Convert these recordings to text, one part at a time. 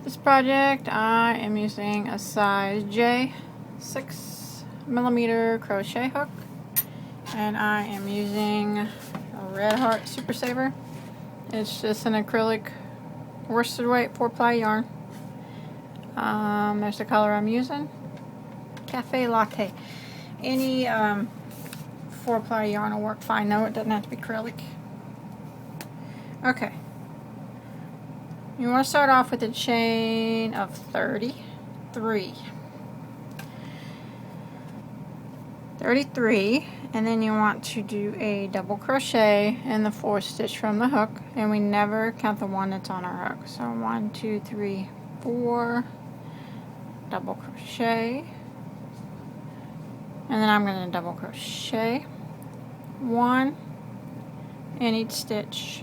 This project I am using a size J 6mm crochet hook, and I am using a Red Heart Super Saver. It's just an acrylic worsted weight 4-ply yarn. There's the color I'm using, Cafe Latte. Any 4-ply yarn will work fine. No, it doesn't have to be acrylic. Okay. You want to start off with a chain of 33. 33, and then you want to do a double crochet in the 4th stitch from the hook, and we never count the one that's on our hook. So 1, 2, 3, 4, double crochet, and then I'm going to double crochet 1 in each stitch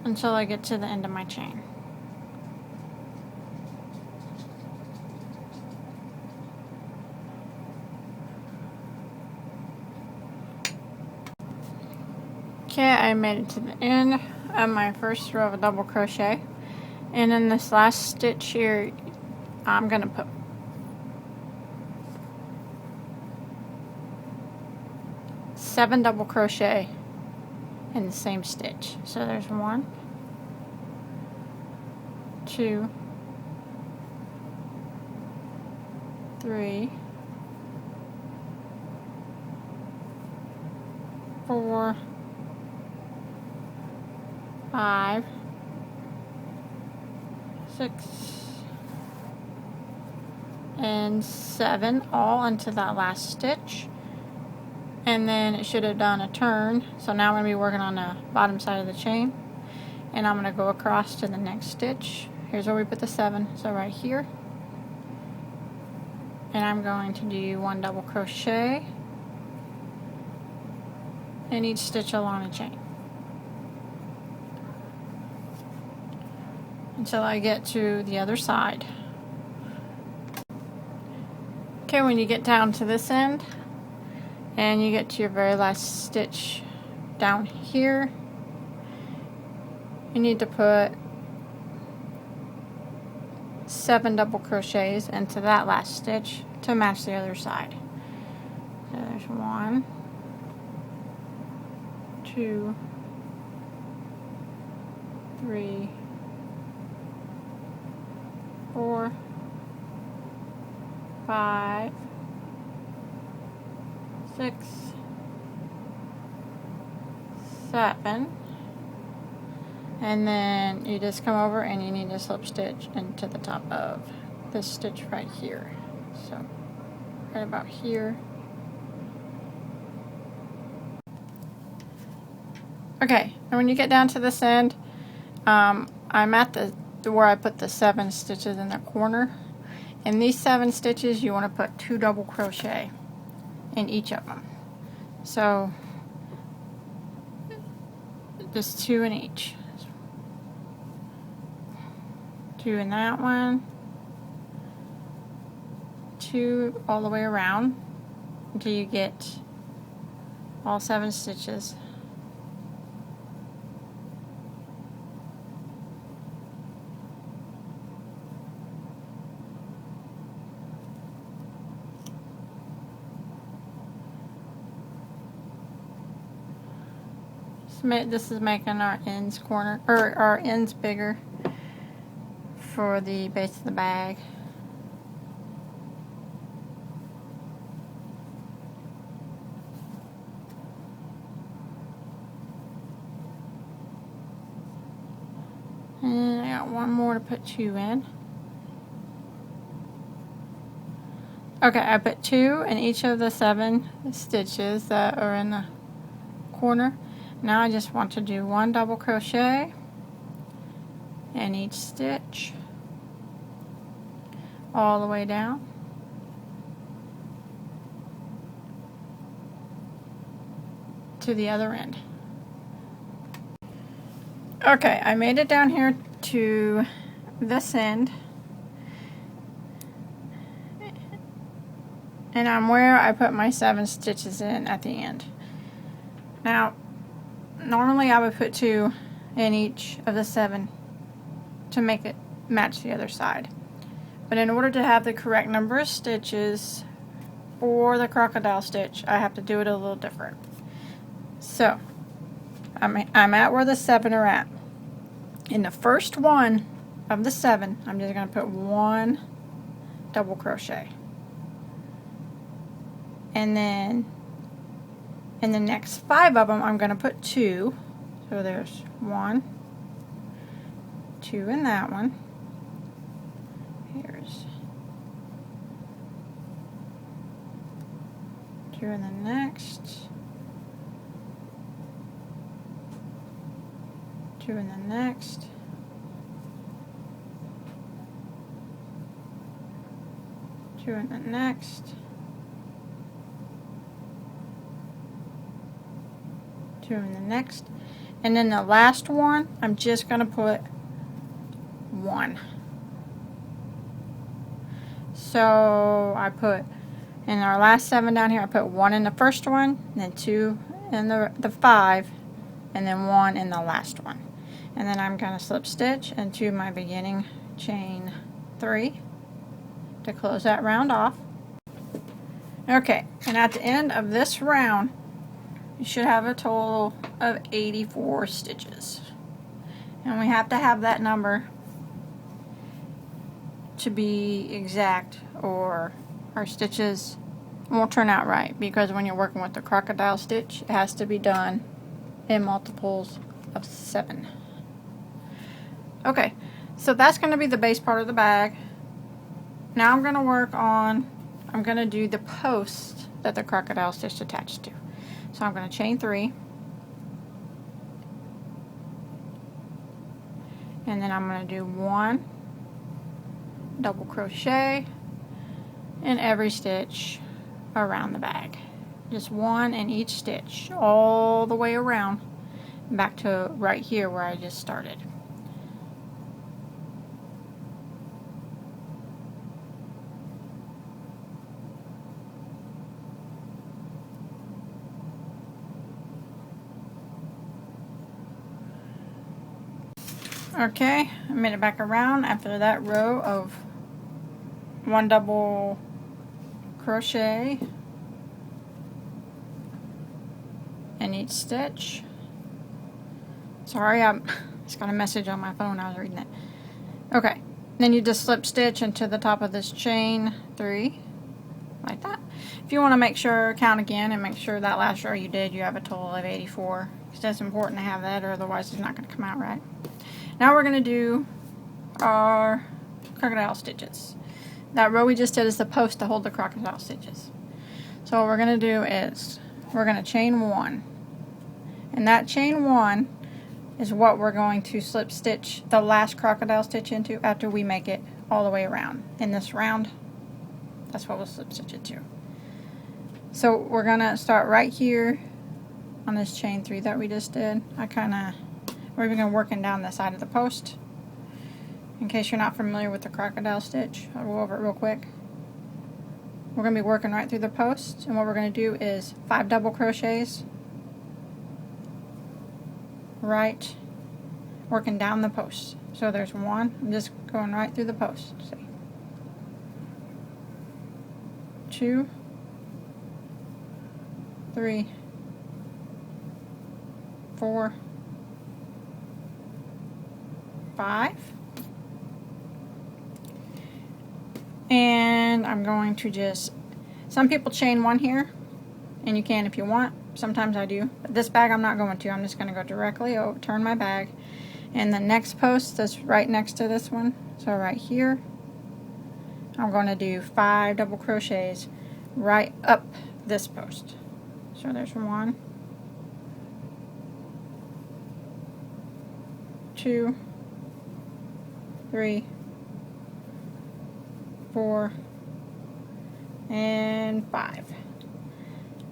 until I get to the end of my chain. Okay, I made it to the end of my first row of a double crochet, and in this last stitch here I'm going to put 7 double crochet in the same stitch. So there's 1, 2, 3, 4, 5, 6, and 7, all into that last stitch. And then it should have done a turn. So now I'm going to be working on the bottom side of the chain, and I'm going to go across to the next stitch. Here's where we put the 7, so right here. And I'm going to do 1 double crochet in each stitch along the chain until I get to the other side. Okay, when you get down to this end and you get to your very last stitch down here, you need to put 7 double crochets into that last stitch to match the other side. So there's 1, 2, 3, 4, 5, 6, 7, and then you just come over and you need to slip stitch into the top of this stitch right here. So right about here. Okay, and when you get down to this end, I'm at the where I put the 7 stitches in the corner. In these 7 stitches, you want to put 2 double crochet in each of them. So just 2 in each. 2 in that one, 2 all the way around until you get all 7 stitches. This is making our ends corner, or our ends bigger for the base of the bag. And I got 1 more to put 2 in. Okay, I put 2 in each of the 7 stitches that are in the corner. Now I just want to do 1 double crochet in each stitch all the way down to the other end. Okay, I made it down here to this end, and I'm where I put my 7 stitches in at the end. Now normally I would put 2 in each of the 7 to make it match the other side. But in order to have the correct number of stitches for the crocodile stitch, I have to do it a little different. So I'm at where the 7 are at. In the first one of the 7, I'm just going to put 1 double crochet. And then in the next 5 of them, I'm going to put 2. So there's 1, 2 in that one. Here's 2 in the next. 2 in the next. 2 in the next. 2 in the next. And then the last one, I'm just going to put 1. So I put, in our last 7 down here, I put 1 in the first one, then 2 in the 5, and then 1 in the last one. And then I'm going to slip stitch into my beginning chain 3 to close that round off. Okay, and at the end of this round, you should have a total of 84 stitches. And we have to have that number to be exact, or our stitches won't turn out right, because when you're working with the crocodile stitch, it has to be done in multiples of 7. Okay, so that's going to be the base part of the bag. Now I'm going to work on, I'm going to do the post that the crocodile stitch attached to. So I'm going to chain 3, and then I'm going to do 1 double crochet in every stitch around the bag. Just 1 in each stitch all the way around back to right here where I just started. Okay, I made it back around after that row of 1 double crochet in each stitch. Sorry, I just got a message on my phone. I was reading it. Okay, then you just slip stitch into the top of this chain 3 like that. If you want to make sure, count again and make sure that last row you did, you have a total of 84. Because that's important to have that, or otherwise it's not going to come out right. Now we're going to do our crocodile stitches. That row we just did is the post to hold the crocodile stitches. So what we're going to do is we're going to chain 1. And that chain 1 is what we're going to slip stitch the last crocodile stitch into after we make it all the way around. In this round, that's what we'll slip stitch it to. So we're going to start right here on this chain 3 that we just did. We're even going to working down the side of the post. In case you're not familiar with the crocodile stitch, I'll go over it real quick. We're going to be working right through the post, and what we're going to do is 5 double crochets right working down the post. So there's 1. I'm just going right through the post. See? 2, 3, 4, 5, and I'm going to just, some people chain 1 here, and you can if you want. Sometimes I do, but this bag I'm not going to. I'm just going to go directly over, turn my bag, and the next post that's right next to this one, so right here, I'm going to do 5 double crochets right up this post. So there's 1, 2, 3, 4, and 5.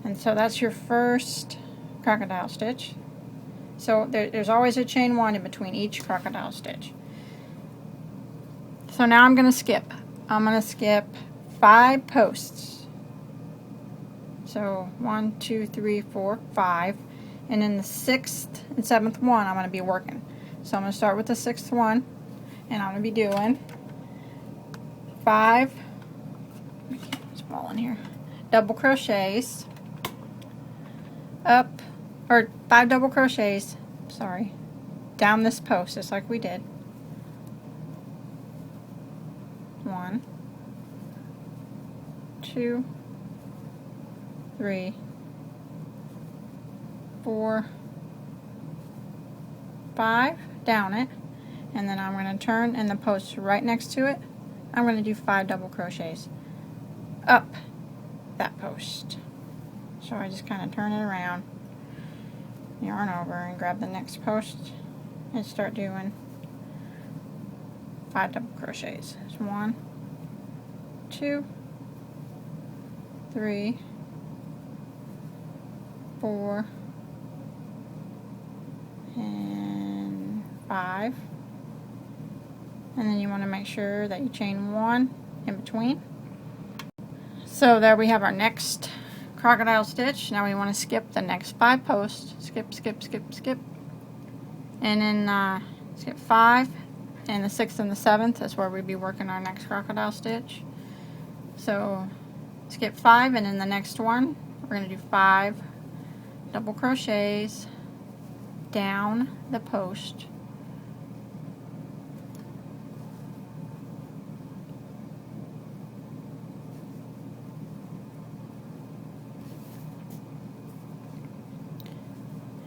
And so that's your first crocodile stitch. So there's always a chain 1 in between each crocodile stitch. So now I'm going to skip. I'm going to skip 5 posts. So 1, 2, 3, 4, 5. And in the 6th and 7th one, I'm going to be working. So I'm going to start with the 6th one. and I'm going to be doing 5, it's falling here, double crochets up, or 5 double crochets, sorry, down this post just like we did. 1, 2, 3, 4, 5, down it, and then I'm going to turn, and the post right next to it, I'm going to do 5 double crochets up that post. So I just kind of turn it around, yarn over, and grab the next post and start doing 5 double crochets. It's 1, 2, 3, 4, and 5. And then you want to make sure that you chain 1 in between. So there we have our next crocodile stitch. Now we want to skip the next 5 posts. Skip, skip, skip, skip. And then skip 5. And the 6th and the 7th is where we'll be working our next crocodile stitch. So skip 5, and in the next one we're going to do 5 double crochets down the post.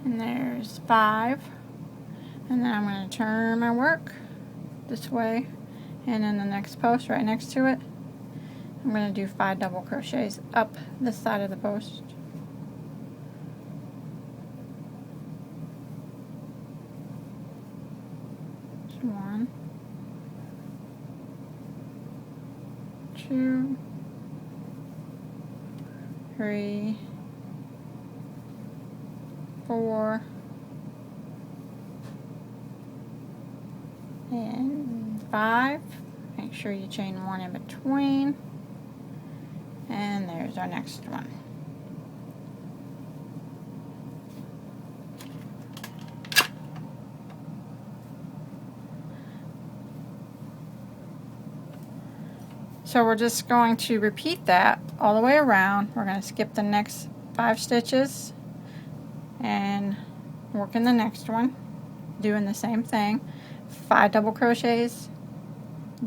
And there's 5. And then I'm going to turn my work this way, and then the next post right next to it, I'm going to do 5 double crochets up this side of the post. Just 1, 2, 3, 4, and 5. Make sure you chain 1 in between, and there's our next one. So we're just going to repeat that all the way around. We're going to skip the next 5 stitches and work in the next one, doing the same thing. 5 double crochets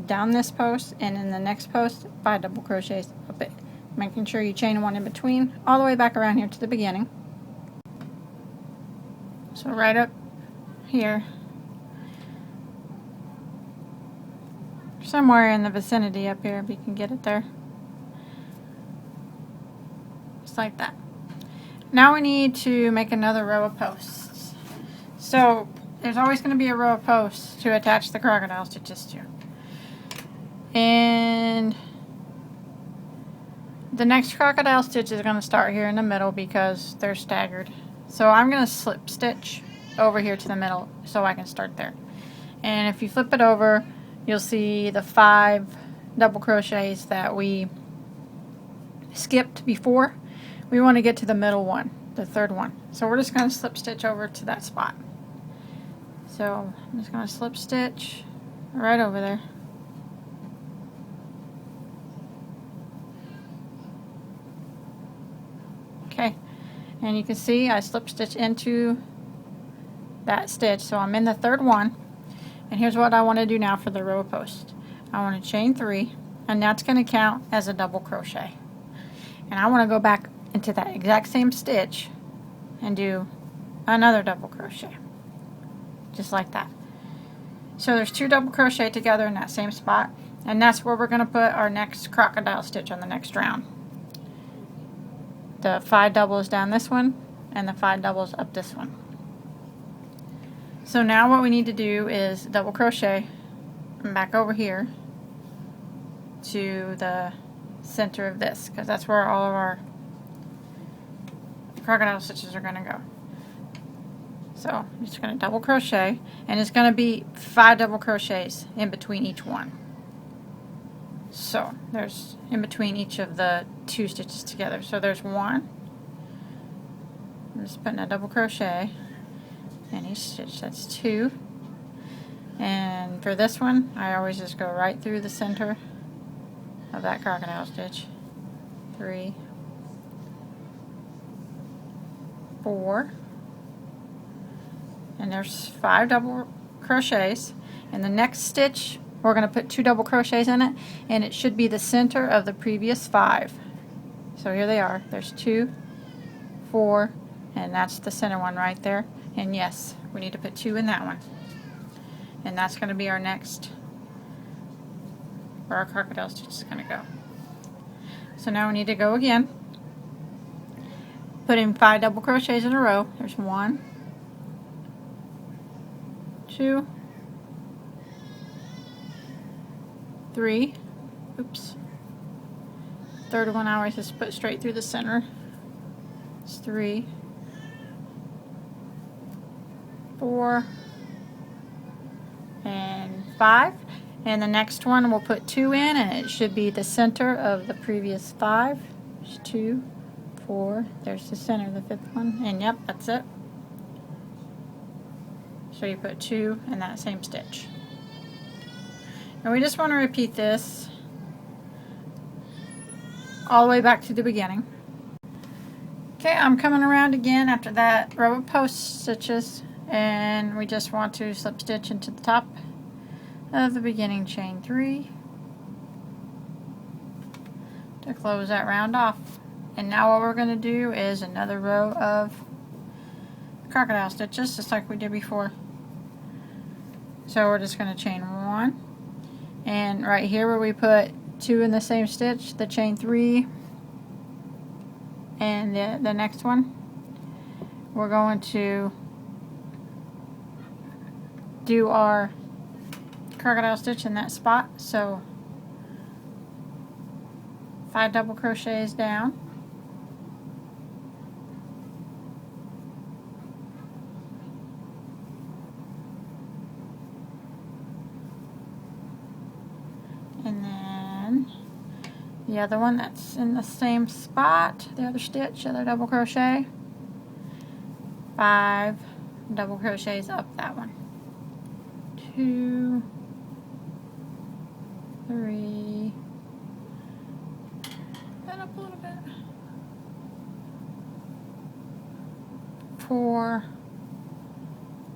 down this post, and in the next post 5 double crochets up it, making sure you chain 1 in between all the way back around here to the beginning. So right up here, somewhere in the vicinity up here, if you can get it there, just like that. Now we need to make another row of posts. So there's always going to be a row of posts to attach the crocodile stitches to. And the next crocodile stitch is going to start here in the middle because they're staggered. So I'm going to slip stitch over here to the middle so I can start there. And if you flip it over, you'll see the 5 double crochets that we skipped before. We want to get to the middle one, the 3rd one. So we're just going to slip stitch over to that spot. So I'm just going to slip stitch right over there. Okay, and you can see I slip stitch into that stitch, so I'm in the 3rd one. And here's what I want to do now for the row of posts. I want to chain 3, and that's going to count as a double crochet. And I want to go back into that exact same stitch and do another double crochet, just like that. So there's 2 double crochet together in that same spot, and that's where we're going to put our next crocodile stitch on the next round. The 5 doubles down this one, and the 5 doubles up this one. So now what we need to do is double crochet and back over here to the center of this, because that's where all of our crocodile stitches are going to go. So I'm just going to double crochet, and it's going to be 5 double crochets in between each one. So there's in between each of the 2 stitches together. So there's 1. I'm just putting a double crochet in each stitch. That's 2. And for this one, I always just go right through the center of that crocodile stitch. 3, 4, and there's 5 double crochets. And the next stitch, we're going to put 2 double crochets in it, and it should be the center of the previous 5. So here they are. There's 2, 4, and that's the center one right there. And yes, we need to put 2 in that one. And that's going to be our next, where our crocodile stitch is going to go. So now we need to go again. Put in 5 double crochets in a row. There's 1, 2, 3. Oops. Third one I always just put straight through the center. It's 3, 4, and 5. And the next one we'll put 2 in, and it should be the center of the previous 5. There's 2, 4. There's the center of the 5th one, and yep, that's it. So you put 2 in that same stitch. And we just want to repeat this all the way back to the beginning. Okay, I'm coming around again after that row of post stitches, and we just want to slip stitch into the top of the beginning chain 3 to close that round off. And now what we're going to do is another row of crocodile stitches, just like we did before. So we're just going to chain 1, and right here where we put 2 in the same stitch, the chain 3, and the next one, we're going to do our crocodile stitch in that spot. So 5 double crochets down, and then the other one that's in the same spot, the other stitch, other double crochet, 5 double crochets up that one, 2, 3, and up a little bit, 4,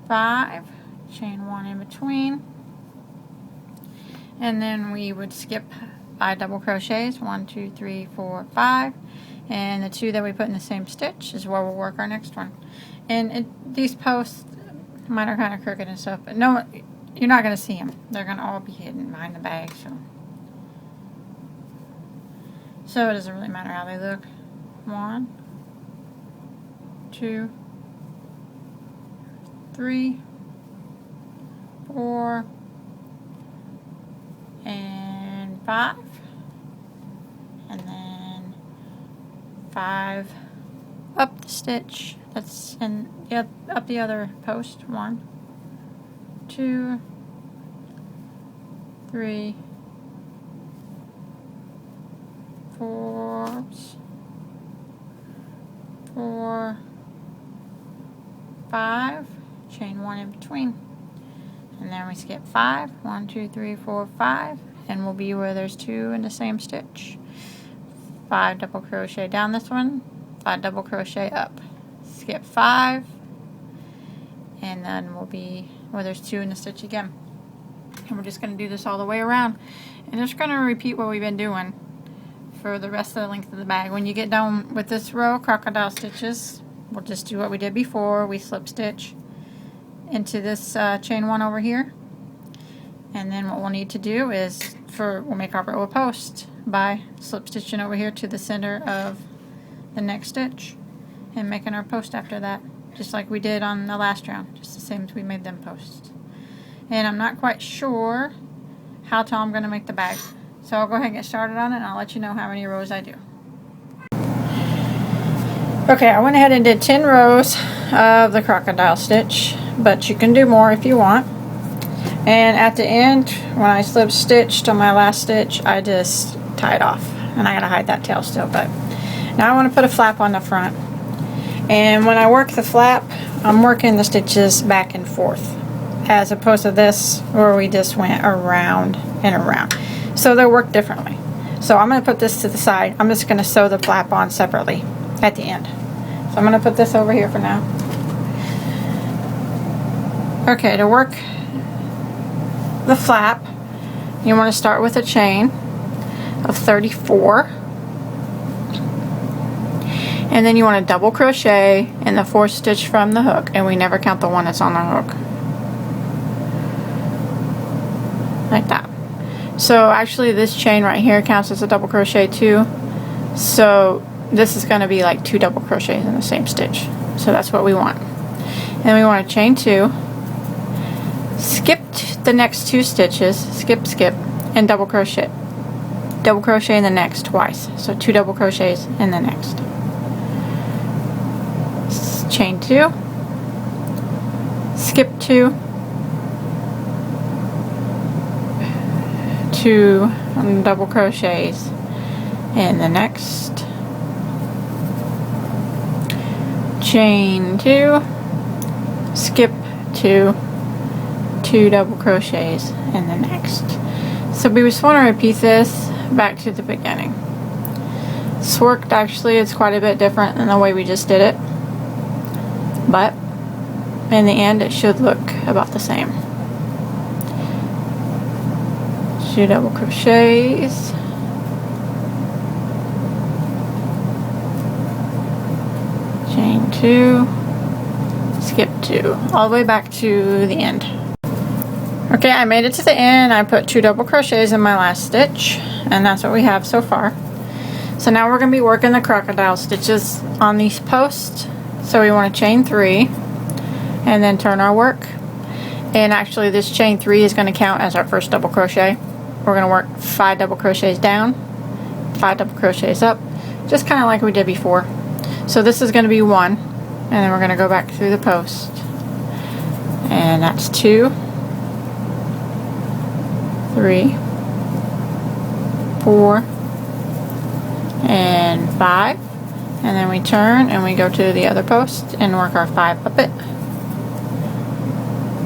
5, chain 1 in between, and then we would skip 5 double crochets, 1, 2, 3, 4, 5, and the 2 that we put in the same stitch is where we'll work our next one. And these posts, mine are kind of crooked and stuff, but no, you're not going to see them. They're going to all be hidden behind the bag, so it doesn't really matter how they look. 1, 2, 3, 4, and 5, and then 5 up the stitch that's in up the other post. 1, 2, 3, 4, 5, chain 1 in between, and then we skip 5, 1, 2, 3, 4, 5, and we'll be where there's 2 in the same stitch. 5 double crochet down this one, 5 double crochet up, skip 5, and then we'll be where there's 2 in the stitch again. And we're just going to do this all the way around, and just going to repeat what we've been doing for the rest of the length of the bag. When you get done with this row of crocodile stitches, we'll just do what we did before. We slip stitch into this chain 1 over here, and then what we'll need to do is we'll make our row of post by slip stitching over here to the center of the next stitch and making our post after that, just like we did on the last round, just the same as we made them posts. And I'm not quite sure how tall I'm going to make the bag, so I'll go ahead and get started on it, and I'll let you know how many rows I do. Okay, I went ahead and did 10 rows of the crocodile stitch, but you can do more if you want. And at the end, when I slip stitched on my last stitch, I just tie it off, and I gotta hide that tail still. But now I want to put a flap on the front, and when I work the flap, I'm working the stitches back and forth as opposed to this where we just went around and around. So they'll work differently. So I'm going to put this to the side. I'm just going to sew the flap on separately at the end. So I'm going to put this over here for now. Okay, to work the flap, you want to start with a chain of 34. And then you want to double crochet in the 4th stitch from the hook, and we never count the one that's on the hook. Like that. So actually this chain right here counts as a double crochet too. So this is going to be like 2 double crochets in the same stitch. So that's what we want. And we want to chain 2, skip the next 2 stitches, skip, and double crochet. Double crochet in the next twice. So 2 double crochets in the next. Chain 2, skip 2, 2 double crochets in the next, chain 2, skip 2, 2 double crochets in the next. So we just want to repeat this back to the beginning. This worked actually, it's quite a bit different than the way we just did it. But in the end it should look about the same. 2 double crochets, chain 2, skip 2, all the way back to the end. Okay, I made it to the end. I put 2 double crochets in my last stitch, and that's what we have so far. So now we're going to be working the crocodile stitches on these posts. So we want to chain 3 and then turn our work. And actually this chain 3 is going to count as our first double crochet. We're going to work 5 double crochets down, 5 double crochets up, just kind of like we did before. So this is going to be 1, and then we're going to go back through the post. And that's 2, 3, 4, and 5. And then we turn and we go to the other post and work our 5 up it.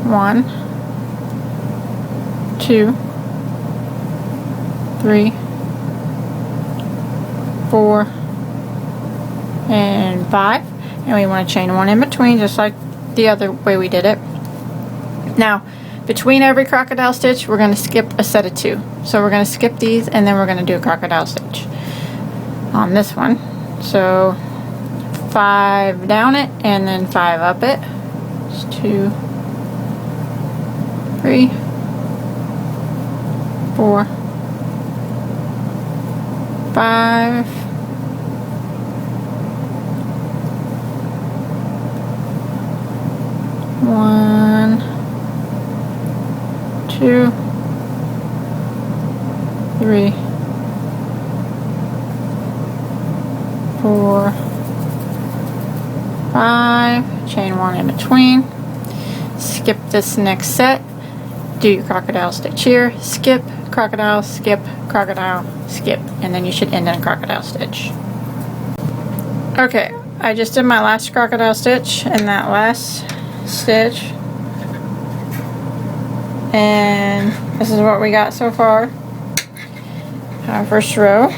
1, 2, 3, 4, and 5. And we want to chain 1 in between, just like the other way we did it. Now, between every crocodile stitch, we're going to skip a set of 2. So we're going to skip these, and then we're going to do a crocodile stitch on this one. So 5 down it and then 5 up it. It's 2, 3, 4, 5, 1, 2, 3, 4, 5, chain 1 in between, skip this next set, do your crocodile stitch here, skip, crocodile, skip, crocodile, skip, and then you should end in a crocodile stitch. Okay, I just did my last crocodile stitch in that last stitch, and this is what we got so far, our first row.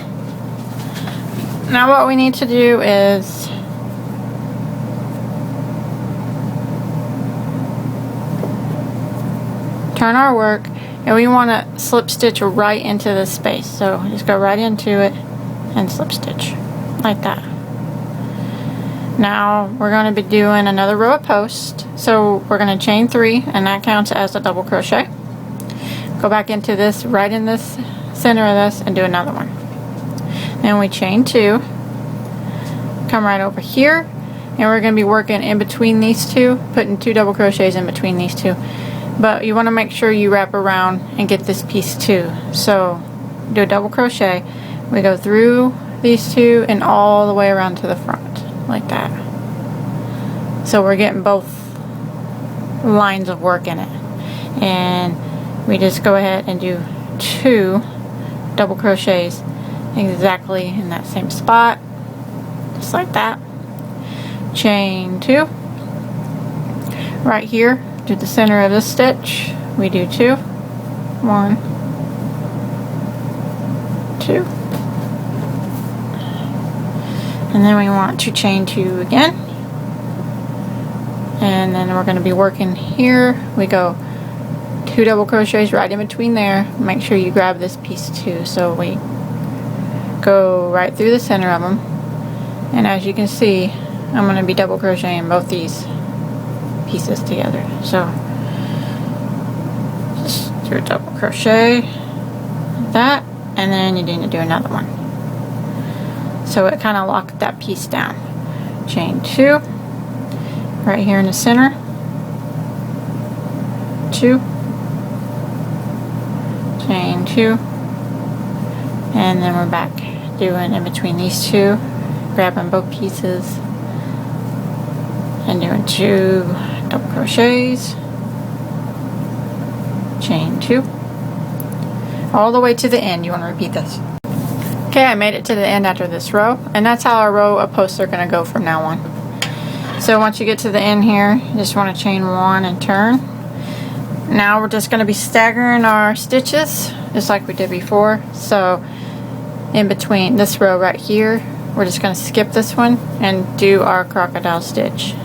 Now what we need to do is turn our work, and we want to slip stitch right into this space. So just go right into it and slip stitch like that. Now we're going to be doing another row of posts. So we're going to chain 3, and that counts as a double crochet. Go back into this, right in this center of this, and do another one. Then we chain 2, come right over here, and we're going to be working in between these 2, putting 2 double crochets in between these 2. But you want to make sure you wrap around and get this piece too. So do a double crochet, we go through these 2 and all the way around to the front like that. So we're getting both lines of work in it, and we just go ahead and do 2 double crochets exactly in that same spot, just like that. Chain 2 right here, to the center of this stitch, we do 2, 1, 2, and then we want to chain 2 again, and then we're going to be working here. We go 2 double crochets right in between there. Make sure you grab this piece too, so we go right through the center of them, and as you can see, I'm going to be double crocheting both these pieces together. So just do a double crochet like that, and then you need to do another one, so it kind of locked that piece down. Chain 2 right here in the center, 2, chain 2, and then we're back doing in between these 2, grabbing both pieces and doing 2 double crochets, chain 2, all the way to the end. You want to repeat this. Okay, I made it to the end after this row, and that's how our row of posts are going to go from now on. So once you get to the end here, you just want to chain 1 and turn. Now we're just going to be staggering our stitches just like we did before. So in between this row right here, we're just going to skip this one and do our crocodile stitch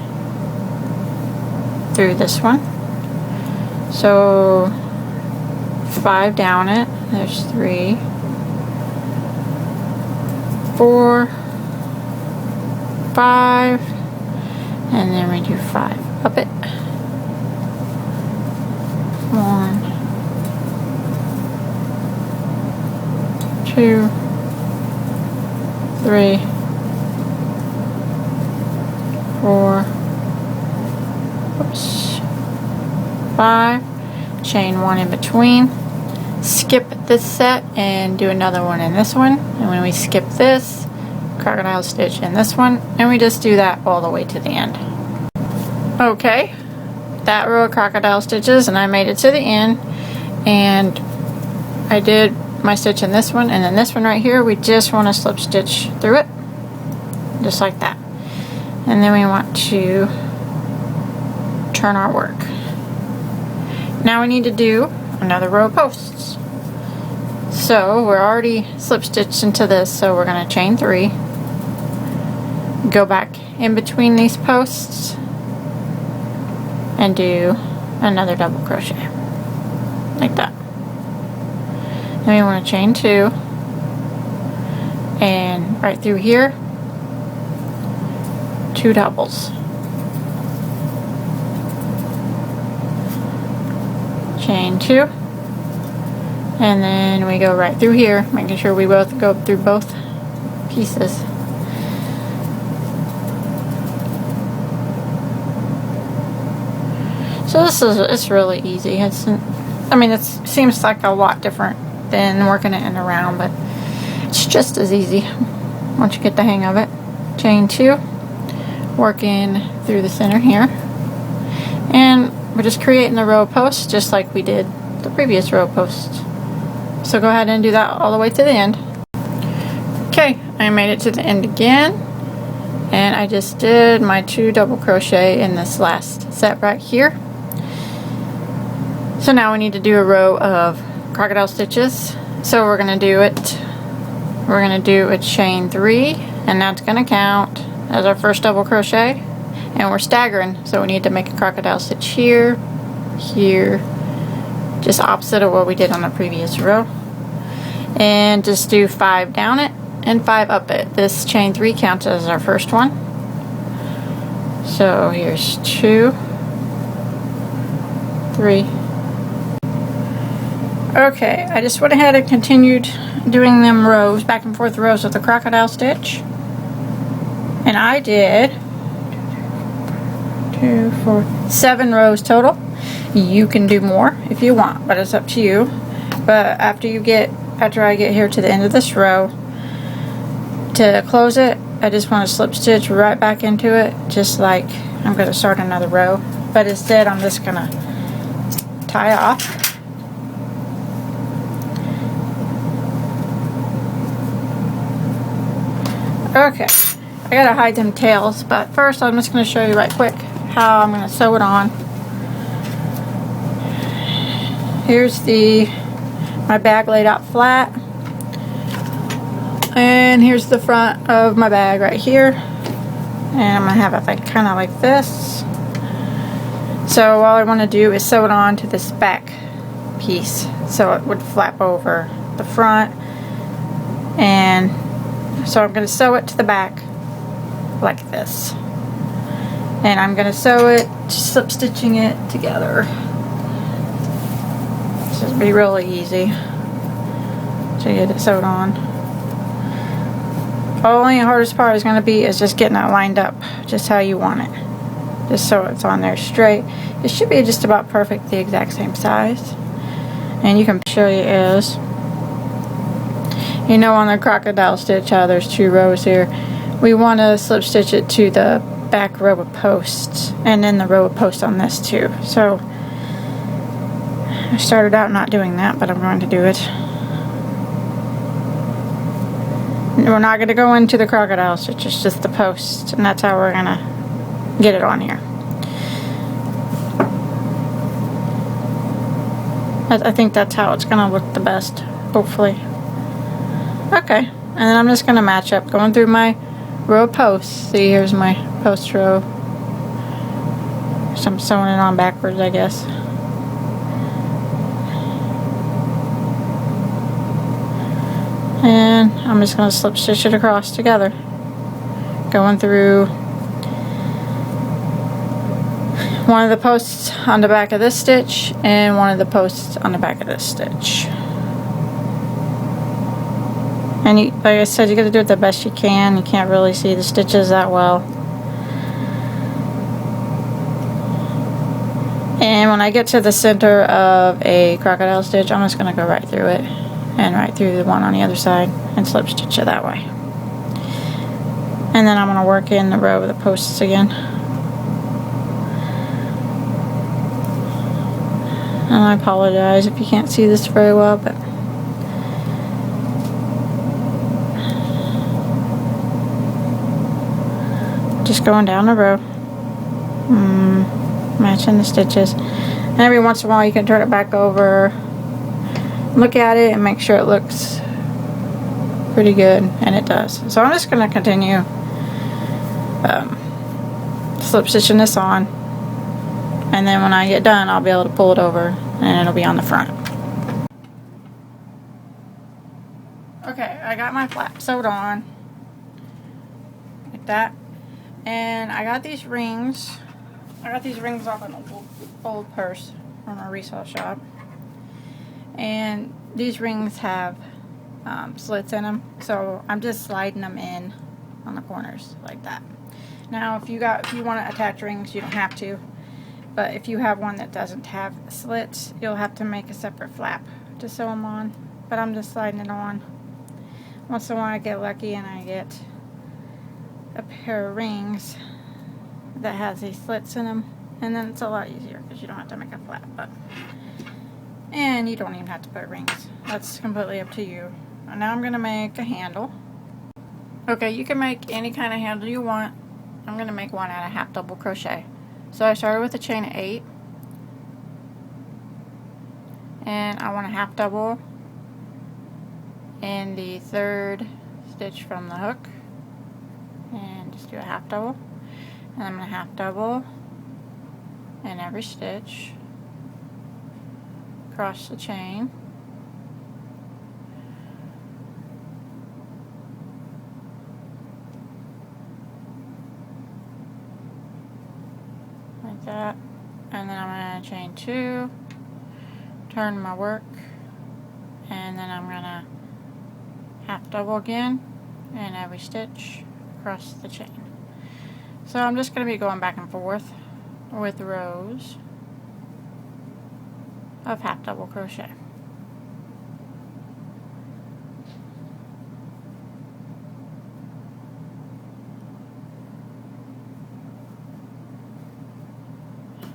through this one. So 5 down it, there's 3, 4, 5, and then we do 5 up it. 1, 2, 3, 4, 5, chain 1 in between, skip this set and do another one in this one, and when we skip this, crocodile stitch in this one, and we just do that all the way to the end. Okay, that row of crocodile stitches, and I made it to the end, and I did my stitch in this one, and then this one right here, we just want to slip stitch through it just like that, and then we want to turn our work. Now we need to do another row of posts. So we're already slip stitched into this, so we're going to chain 3, go back in between these posts and do another double crochet like that. Then we want to chain 2, and right through here, 2 doubles, chain 2, and then we go right through here, making sure we both go through both pieces. So it's really easy. It seems like a lot different than working it in a round, but it's just as easy once you get the hang of it. Chain 2, working through the center here, and we're just creating the row of posts just like we did the previous row of posts. So go ahead and do that all the way to the end. Okay, I made it to the end again, and I just did my 2 double crochet in this last set right here. So now we need to do a row of crocodile stitches. So we're going to do it, we're going to do a chain 3, and that's going to count as our first double crochet, and we're staggering, so we need to make a crocodile stitch here, here, just opposite of what we did on the previous row, and just do 5 down it and 5 up it. This chain 3 counts as our first one. So here's 2, 3. Okay, I just went ahead and continued doing them rows, back and forth rows of the crocodile stitch, and I did 2, 4, 7 rows total. You can do more if you want, but it's up to you. But after I get here to the end of this row, to close it, I just want to slip stitch right back into it, just like I'm going to start another row, but instead I'm just going to tie off. Okay, I gotta hide them tails, but first I'm just going to show you right quick how I'm going to sew it on. here's my bag laid out flat, and here's the front of my bag right here, and I'm gonna have it like kind of like this. So all I want to do is sew it on to this back piece so it would flap over the front, and so I'm going to sew it to the back like this, and I'm going to sew it, slip stitching it together. This will be really easy to get it sewed on. The only hardest part is going to be just getting it lined up just how you want it, just so it's on there straight. It should be just about perfect, the exact same size, and you can show you is, you know, on the crocodile stitch how there's 2 rows here. We want to slip stitch it to the back row of posts, and then the row of posts on this too. So I started out not doing that, but I'm going to do it. We're not going to go into the crocodile stitch, it's just the posts, and that's how we're going to get it on here. I think that's how it's going to look the best, hopefully. Okay, and then I'm just going to match up, going through my row of posts. See, here's my post row. So I'm sewing it on backwards, I guess. And I'm just going to slip stitch it across together, going through one of the posts on the back of this stitch and one of the posts on the back of this stitch. And like I said, you got to do it the best you can. You can't really see the stitches that well. And when I get to the center of a crocodile stitch, I'm just going to go right through it and right through the one on the other side and slip stitch it that way. And then I'm going to work in the row of the posts again. And I apologize if you can't see this very well, but just going down the row, matching the stitches, and every once in a while you can turn it back over, look at it, and make sure it looks pretty good, and it does. So I'm just going to continue slip stitching this on, and then when I get done I'll be able to pull it over and it'll be on the front. Okay, I got my flap sewed on like that, and I got these rings. I got these rings off an old purse from a resale shop, and these rings have slits in them, so I'm just sliding them in on the corners like that. Now if you want to attach rings, you don't have to, but if you have one that doesn't have slits, you'll have to make a separate flap to sew them on. But I'm just sliding it on. Once in a while I get lucky and I get a pair of rings that has these slits in them, and then it's a lot easier because you don't have to make a flap. And you don't even have to put rings. That's completely up to you. And now I'm going to make a handle. Okay, you can make any kind of handle you want. I'm going to make one out of half double crochet. So I started with a chain of 8, and I want a half double in the 3rd stitch from the hook, and just do a half double, and I'm going to half double in every stitch across the chain, like that, and then I'm going to chain 2, turn my work, and then I'm going to half double again in every stitch across the chain. So I'm just going to be going back and forth with rows of half double crochet.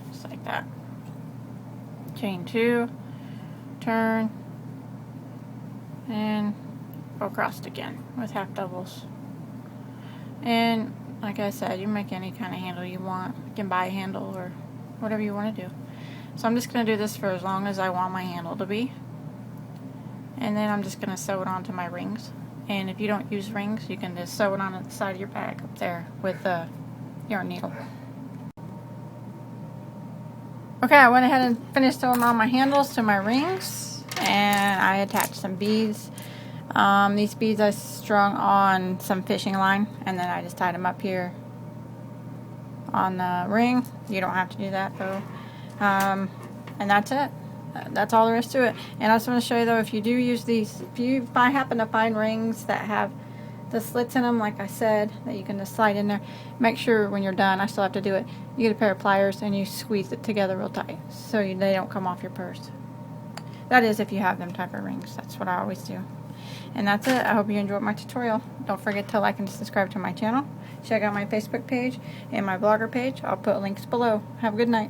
Just like that. Chain 2, turn, and go across again with half doubles. And like I said, you make any kind of handle you want. You can buy a handle or whatever you want to do. So I'm just going to do this for as long as I want my handle to be. And then I'm just going to sew it onto my rings. And if you don't use rings, you can just sew it on the side of your bag up there with a yarn needle. Okay, I went ahead and finished sewing on my handles to my rings. And I attached some beads. These beads I strung on some fishing line. And then I just tied them up here on the ring. You don't have to do that though. And that's it. That's all there is to it. And I just want to show you though, if you do use these, if I happen to find rings that have the slits in them, like I said, that you can just slide in there, make sure when you're done, I still have to do it, you get a pair of pliers and you squeeze it together real tight so they don't come off your purse. That is if you have them type of rings. That's what I always do. And that's it. I hope you enjoyed my tutorial. Don't forget to like and subscribe to my channel. Check out my Facebook page and my blogger page. I'll put links below. Have a good night.